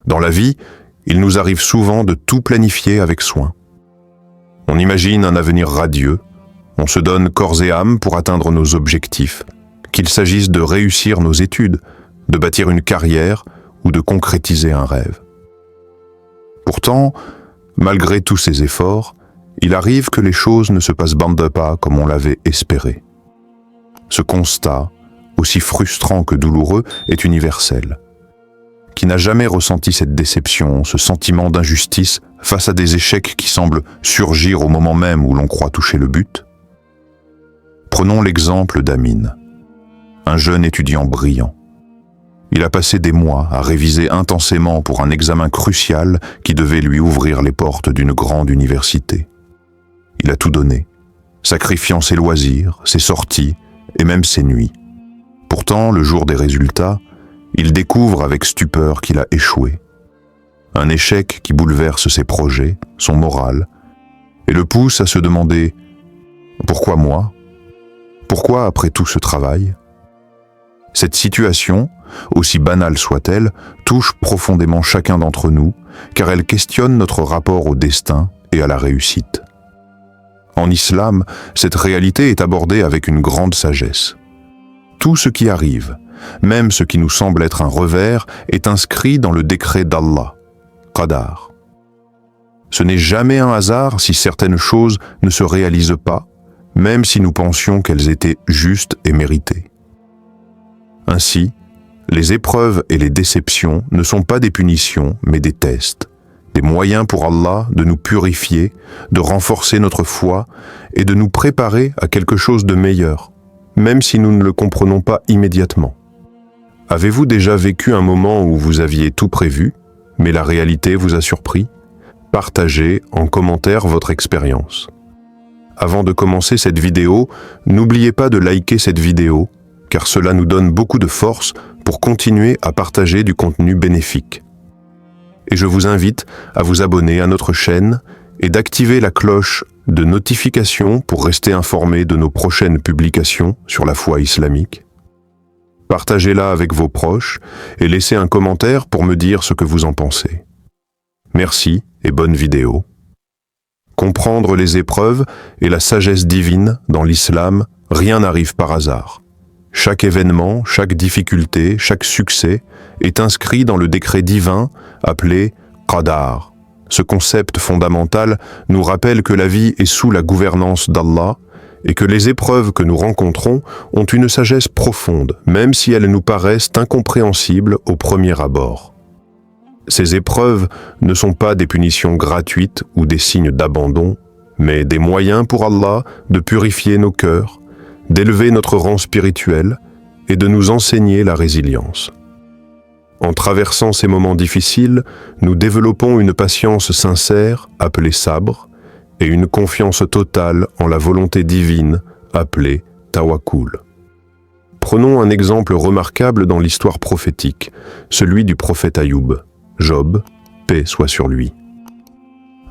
Dans la vie, il nous arrive souvent de tout planifier avec soin. On imagine un avenir radieux, on se donne corps et âme pour atteindre nos objectifs, qu'il s'agisse de réussir nos études, de bâtir une carrière ou de concrétiser un rêve. Pourtant, malgré tous ces efforts, il arrive que les choses ne se passent pas comme on l'avait espéré. Ce constat, aussi frustrant que douloureux, est universel. Qui n'a jamais ressenti cette déception, ce sentiment d'injustice face à des échecs qui semblent surgir au moment même où l'on croit toucher le but? Prenons l'exemple d'Amin, un jeune étudiant brillant. Il a passé des mois à réviser intensément pour un examen crucial qui devait lui ouvrir les portes d'une grande université. Il a tout donné, sacrifiant ses loisirs, ses sorties et même ses nuits. Pourtant, le jour des résultats, il découvre avec stupeur qu'il a échoué. Un échec qui bouleverse ses projets, son moral, et le pousse à se demander « Pourquoi moi ? Pourquoi après tout ce travail ?» Cette situation, aussi banale soit-elle, touche profondément chacun d'entre nous, car elle questionne notre rapport au destin et à la réussite. En islam, cette réalité est abordée avec une grande sagesse. Tout ce qui arrive, même ce qui nous semble être un revers, est inscrit dans le décret d'Allah, Qadar. Ce n'est jamais un hasard si certaines choses ne se réalisent pas, même si nous pensions qu'elles étaient justes et méritées. Ainsi, les épreuves et les déceptions ne sont pas des punitions, mais des tests, des moyens pour Allah de nous purifier, de renforcer notre foi et de nous préparer à quelque chose de meilleur, même si nous ne le comprenons pas immédiatement. Avez-vous déjà vécu un moment où vous aviez tout prévu, mais la réalité vous a surpris? Partagez en commentaire votre expérience. Avant de commencer cette vidéo, n'oubliez pas de liker cette vidéo, car cela nous donne beaucoup de force pour continuer à partager du contenu bénéfique. Et je vous invite à vous abonner à notre chaîne et d'activer la cloche de notification pour rester informé de nos prochaines publications sur la foi islamique. Partagez-la avec vos proches et laissez un commentaire pour me dire ce que vous en pensez. Merci et bonne vidéo. Comprendre les épreuves et la sagesse divine dans l'islam, rien n'arrive par hasard. Chaque événement, chaque difficulté, chaque succès est inscrit dans le décret divin appelé Qadar. Ce concept fondamental nous rappelle que la vie est sous la gouvernance d'Allah et que les épreuves que nous rencontrons ont une sagesse profonde, même si elles nous paraissent incompréhensibles au premier abord. Ces épreuves ne sont pas des punitions gratuites ou des signes d'abandon, mais des moyens pour Allah de purifier nos cœurs, d'élever notre rang spirituel et de nous enseigner la résilience. En traversant ces moments difficiles, nous développons une patience sincère, appelée sabre, et une confiance totale en la volonté divine, appelée tawakkul. Prenons un exemple remarquable dans l'histoire prophétique, celui du prophète Ayoub, Job, paix soit sur lui.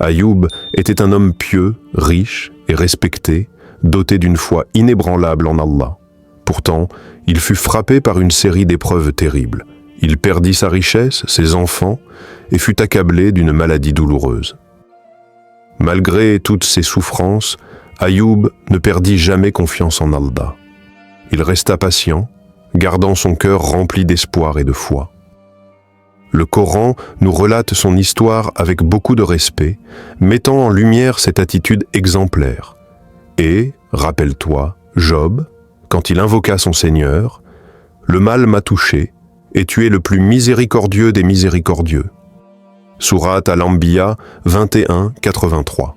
Ayoub était un homme pieux, riche et respecté, doté d'une foi inébranlable en Allah. Pourtant, il fut frappé par une série d'épreuves terribles. Il perdit sa richesse, ses enfants, et fut accablé d'une maladie douloureuse. Malgré toutes ces souffrances, Ayoub ne perdit jamais confiance en Allah. Il resta patient, gardant son cœur rempli d'espoir et de foi. Le Coran nous relate son histoire avec beaucoup de respect, mettant en lumière cette attitude exemplaire. Et, rappelle-toi, Job, quand il invoqua son Seigneur, « Le mal m'a touché, et tu es le plus miséricordieux des miséricordieux. » Sourate Al-Anbiya 21, 83.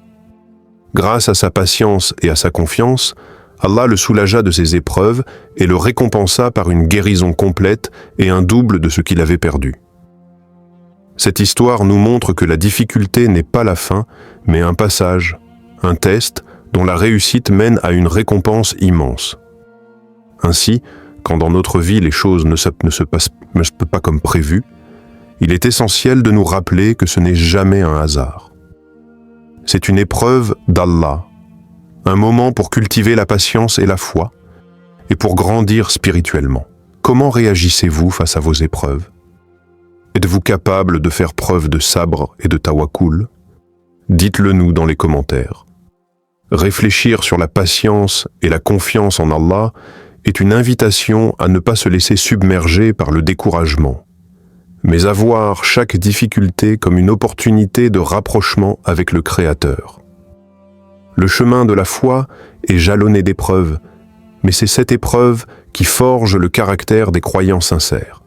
Grâce à sa patience et à sa confiance, Allah le soulagea de ses épreuves et le récompensa par une guérison complète et un double de ce qu'il avait perdu. Cette histoire nous montre que la difficulté n'est pas la fin, mais un passage, un test dont la réussite mène à une récompense immense. Ainsi, quand dans notre vie les choses ne se passent pas comme prévu, il est essentiel de nous rappeler que ce n'est jamais un hasard. C'est une épreuve d'Allah, un moment pour cultiver la patience et la foi, et pour grandir spirituellement. Comment réagissez-vous face à vos épreuves? Êtes-vous capable de faire preuve de sabre et de tawakkul? Dites-le nous dans les commentaires. Réfléchir sur la patience et la confiance en Allah est une invitation à ne pas se laisser submerger par le découragement, mais à voir chaque difficulté comme une opportunité de rapprochement avec le Créateur. Le chemin de la foi est jalonné d'épreuves, mais c'est cette épreuve qui forge le caractère des croyants sincères.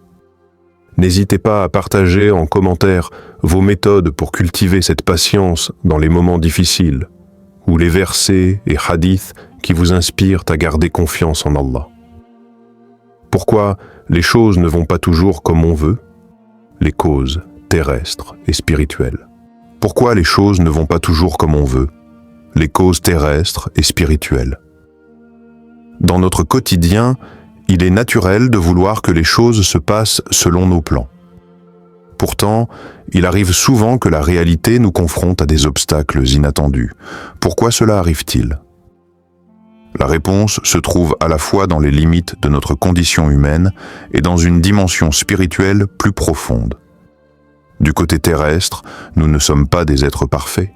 N'hésitez pas à partager en commentaire vos méthodes pour cultiver cette patience dans les moments difficiles, ou les versets et hadiths qui vous inspirent à garder confiance en Allah. Pourquoi les choses ne vont pas toujours comme on veut? Les causes terrestres et spirituelles. Pourquoi les choses ne vont pas toujours comme on veut? Les causes terrestres et spirituelles. Dans notre quotidien, il est naturel de vouloir que les choses se passent selon nos plans. Pourtant, il arrive souvent que la réalité nous confronte à des obstacles inattendus. Pourquoi cela arrive-t-il? La réponse se trouve à la fois dans les limites de notre condition humaine et dans une dimension spirituelle plus profonde. Du côté terrestre, nous ne sommes pas des êtres parfaits.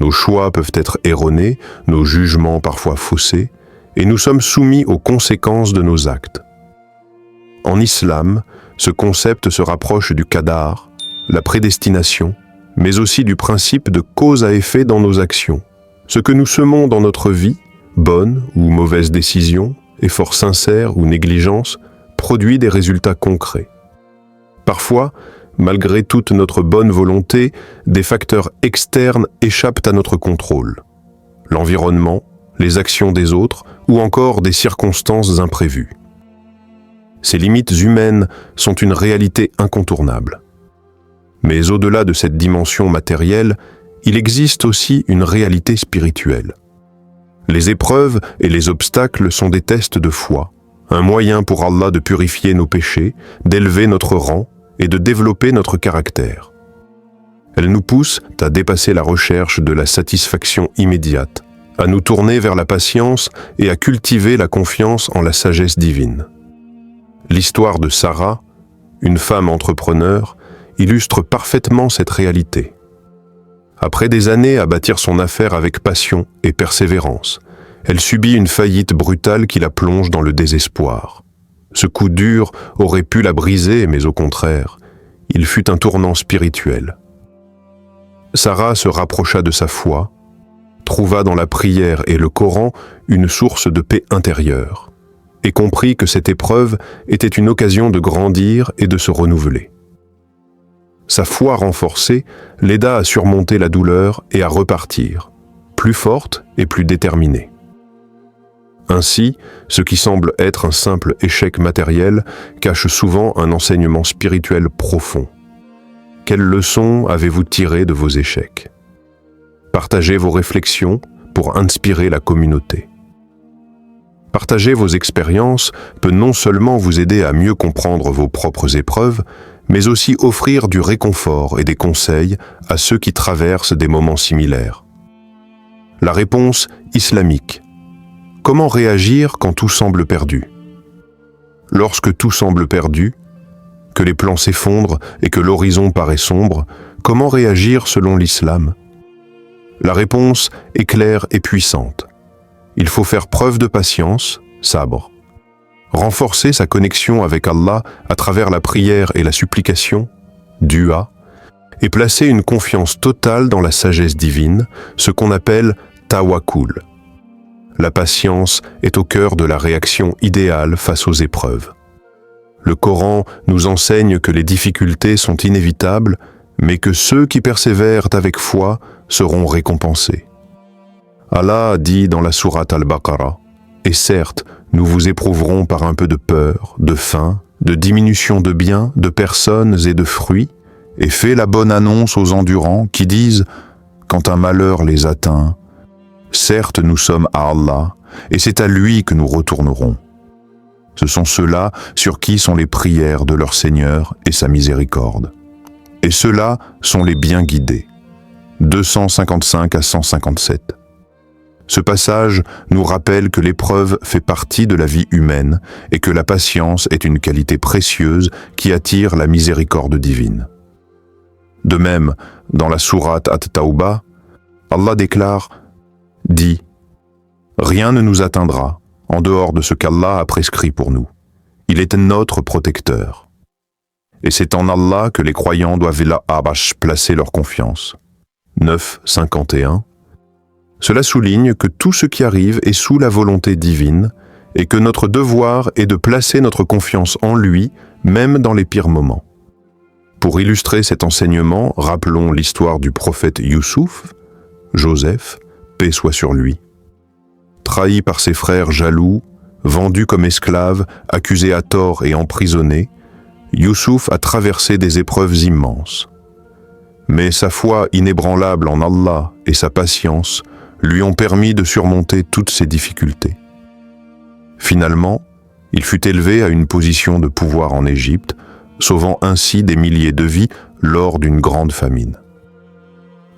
Nos choix peuvent être erronés, nos jugements parfois faussés, et nous sommes soumis aux conséquences de nos actes. En islam, ce concept se rapproche du qadar, la prédestination, mais aussi du principe de cause à effet dans nos actions. Ce que nous semons dans notre vie, bonne ou mauvaise décision, effort sincère ou négligence, produit des résultats concrets. Parfois, malgré toute notre bonne volonté, des facteurs externes échappent à notre contrôle. L'environnement, les actions des autres ou encore des circonstances imprévues. Ces limites humaines sont une réalité incontournable. Mais au-delà de cette dimension matérielle, il existe aussi une réalité spirituelle. Les épreuves et les obstacles sont des tests de foi, un moyen pour Allah de purifier nos péchés, d'élever notre rang et de développer notre caractère. Elles nous poussent à dépasser la recherche de la satisfaction immédiate, à nous tourner vers la patience et à cultiver la confiance en la sagesse divine. L'histoire de Sarah, une femme entrepreneur, illustre parfaitement cette réalité. Après des années à bâtir son affaire avec passion et persévérance, elle subit une faillite brutale qui la plonge dans le désespoir. Ce coup dur aurait pu la briser, mais au contraire, il fut un tournant spirituel. Sarah se rapprocha de sa foi, trouva dans la prière et le Coran une source de paix intérieure, et comprit que cette épreuve était une occasion de grandir et de se renouveler. Sa foi renforcée l'aida à surmonter la douleur et à repartir, plus forte et plus déterminée. Ainsi, ce qui semble être un simple échec matériel cache souvent un enseignement spirituel profond. Quelles leçons avez-vous tirées de vos échecs? Partagez vos réflexions pour inspirer la communauté. Partager vos expériences peut non seulement vous aider à mieux comprendre vos propres épreuves, mais aussi offrir du réconfort et des conseils à ceux qui traversent des moments similaires. La réponse islamique. Comment réagir quand tout semble perdu? Lorsque tout semble perdu, que les plans s'effondrent et que l'horizon paraît sombre, comment réagir selon l'islam? La réponse est claire et puissante. Il faut faire preuve de patience, sabre. Renforcer sa connexion avec Allah à travers la prière et la supplication, dua, et placer une confiance totale dans la sagesse divine, ce qu'on appelle tawakkul. La patience est au cœur de la réaction idéale face aux épreuves. Le Coran nous enseigne que les difficultés sont inévitables, mais que ceux qui persévèrent avec foi seront récompensés. Allah dit dans la sourate Al-Baqarah, « Et certes, nous vous éprouverons par un peu de peur, de faim, de diminution de biens, de personnes et de fruits, et fais la bonne annonce aux endurants qui disent, quand un malheur les atteint, certes nous sommes à Allah, et c'est à lui que nous retournerons. Ce sont ceux-là sur qui sont les prières de leur Seigneur et sa miséricorde. Et ceux-là sont les bien guidés. » 255 à 157. Ce passage nous rappelle que l'épreuve fait partie de la vie humaine et que la patience est une qualité précieuse qui attire la miséricorde divine. De même, dans la sourate At-Tawbah, Allah déclare « Dis, rien ne nous atteindra en dehors de ce qu'Allah a prescrit pour nous. Il est notre protecteur. » Et c'est en Allah que les croyants doivent placer leur confiance. 9:51. Cela souligne que tout ce qui arrive est sous la volonté divine et que notre devoir est de placer notre confiance en lui, même dans les pires moments. Pour illustrer cet enseignement, rappelons l'histoire du prophète Youssouf, Joseph, paix soit sur lui. Trahi par ses frères jaloux, vendu comme esclave, accusé à tort et emprisonné, Youssouf a traversé des épreuves immenses. Mais sa foi inébranlable en Allah et sa patience lui ont permis de surmonter toutes ces difficultés. Finalement, il fut élevé à une position de pouvoir en Égypte, sauvant ainsi des milliers de vies lors d'une grande famine.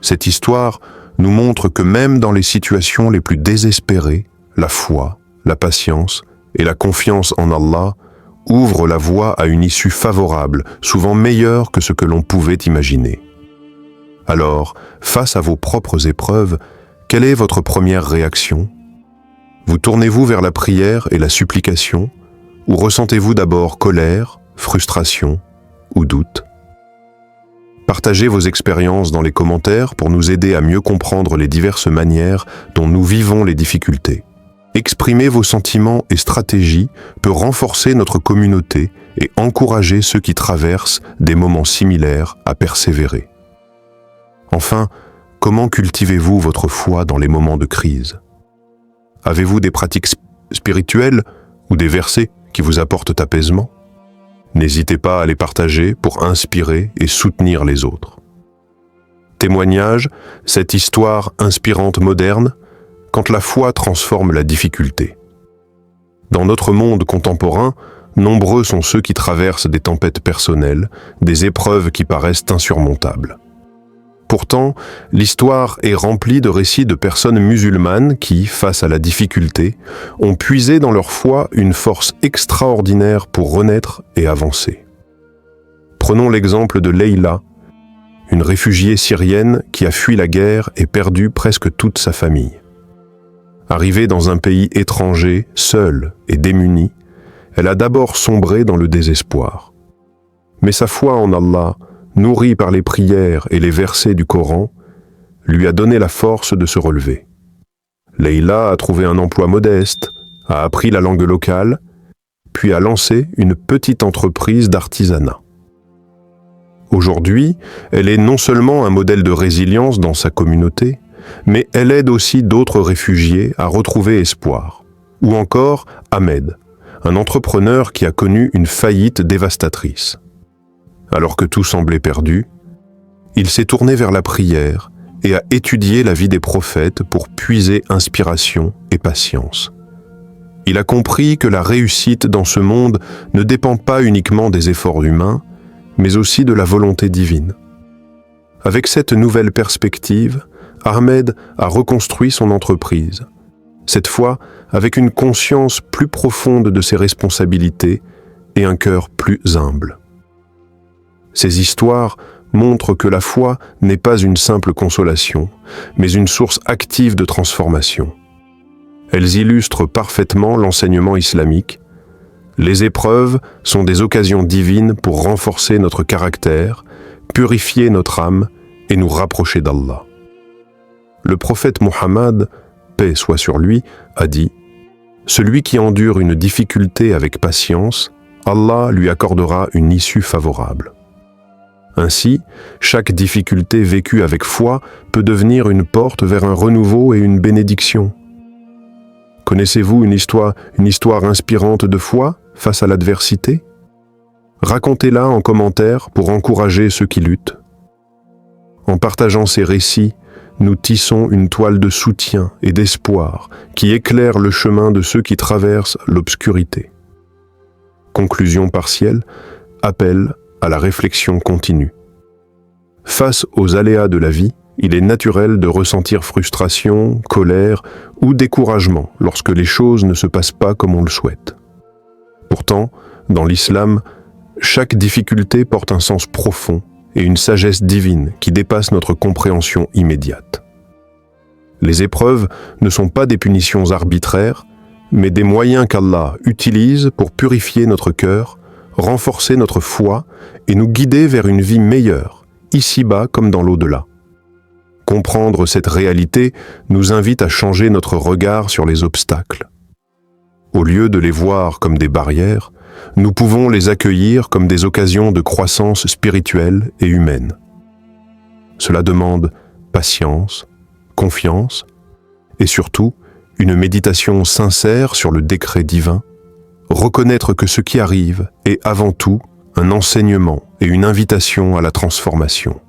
Cette histoire nous montre que même dans les situations les plus désespérées, la foi, la patience et la confiance en Allah ouvrent la voie à une issue favorable, souvent meilleure que ce que l'on pouvait imaginer. Alors, face à vos propres épreuves, quelle est votre première réaction? Vous tournez-vous vers la prière et la supplication, ou ressentez-vous d'abord colère, frustration ou doute? Partagez vos expériences dans les commentaires pour nous aider à mieux comprendre les diverses manières dont nous vivons les difficultés. Exprimer vos sentiments et stratégies peut renforcer notre communauté et encourager ceux qui traversent des moments similaires à persévérer. Enfin, comment cultivez-vous votre foi dans les moments de crise? Avez-vous des pratiques spirituelles ou des versets qui vous apportent apaisement? N'hésitez pas à les partager pour inspirer et soutenir les autres. Témoignage, cette histoire inspirante moderne, quand la foi transforme la difficulté. Dans notre monde contemporain, nombreux sont ceux qui traversent des tempêtes personnelles, des épreuves qui paraissent insurmontables. Pourtant, l'histoire est remplie de récits de personnes musulmanes qui, face à la difficulté, ont puisé dans leur foi une force extraordinaire pour renaître et avancer. Prenons l'exemple de Leïla, une réfugiée syrienne qui a fui la guerre et perdu presque toute sa famille. Arrivée dans un pays étranger, seule et démunie, elle a d'abord sombré dans le désespoir. Mais sa foi en Allah, nourrie par les prières et les versets du Coran, lui a donné la force de se relever. Leïla a trouvé un emploi modeste, a appris la langue locale, puis a lancé une petite entreprise d'artisanat. Aujourd'hui, elle est non seulement un modèle de résilience dans sa communauté, mais elle aide aussi d'autres réfugiés à retrouver espoir. Ou encore Ahmed, un entrepreneur qui a connu une faillite dévastatrice. Alors que tout semblait perdu, il s'est tourné vers la prière et a étudié la vie des prophètes pour puiser inspiration et patience. Il a compris que la réussite dans ce monde ne dépend pas uniquement des efforts humains, mais aussi de la volonté divine. Avec cette nouvelle perspective, Ahmed a reconstruit son entreprise, cette fois avec une conscience plus profonde de ses responsabilités et un cœur plus humble. Ces histoires montrent que la foi n'est pas une simple consolation, mais une source active de transformation. Elles illustrent parfaitement l'enseignement islamique. Les épreuves sont des occasions divines pour renforcer notre caractère, purifier notre âme et nous rapprocher d'Allah. Le prophète Mohammed, paix soit sur lui, a dit « Celui qui endure une difficulté avec patience, Allah lui accordera une issue favorable. » Ainsi, chaque difficulté vécue avec foi peut devenir une porte vers un renouveau et une bénédiction. Connaissez-vous une histoire inspirante de foi face à l'adversité? Racontez-la en commentaire pour encourager ceux qui luttent. En partageant ces récits, nous tissons une toile de soutien et d'espoir qui éclaire le chemin de ceux qui traversent l'obscurité. Conclusion partielle, appel à la réflexion continue. Face aux aléas de la vie, il est naturel de ressentir frustration, colère ou découragement lorsque les choses ne se passent pas comme on le souhaite. Pourtant, dans l'islam, chaque difficulté porte un sens profond et une sagesse divine qui dépasse notre compréhension immédiate. Les épreuves ne sont pas des punitions arbitraires, mais des moyens qu'Allah utilise pour purifier notre cœur, renforcer notre foi et nous guider vers une vie meilleure, ici-bas comme dans l'au-delà. Comprendre cette réalité nous invite à changer notre regard sur les obstacles. Au lieu de les voir comme des barrières, nous pouvons les accueillir comme des occasions de croissance spirituelle et humaine. Cela demande patience, confiance et surtout une méditation sincère sur le décret divin, reconnaître que ce qui arrive est avant tout un enseignement et une invitation à la transformation.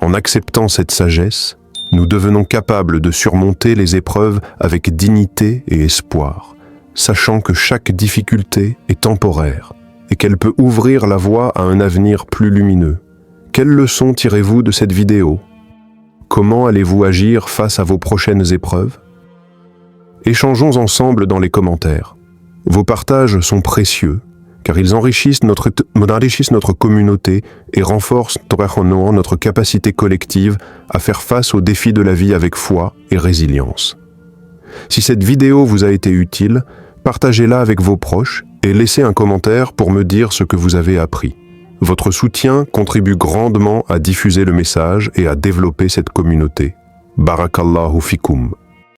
En acceptant cette sagesse, nous devenons capables de surmonter les épreuves avec dignité et espoir, sachant que chaque difficulté est temporaire et qu'elle peut ouvrir la voie à un avenir plus lumineux. Quelle leçon tirez-vous de cette vidéo? Comment allez-vous agir face à vos prochaines épreuves? Échangeons ensemble dans les commentaires. Vos partages sont précieux, car ils enrichissent notre communauté et renforcent notre capacité collective à faire face aux défis de la vie avec foi et résilience. Si cette vidéo vous a été utile, partagez-la avec vos proches et laissez un commentaire pour me dire ce que vous avez appris. Votre soutien contribue grandement à diffuser le message et à développer cette communauté. Barakallahu fikoum.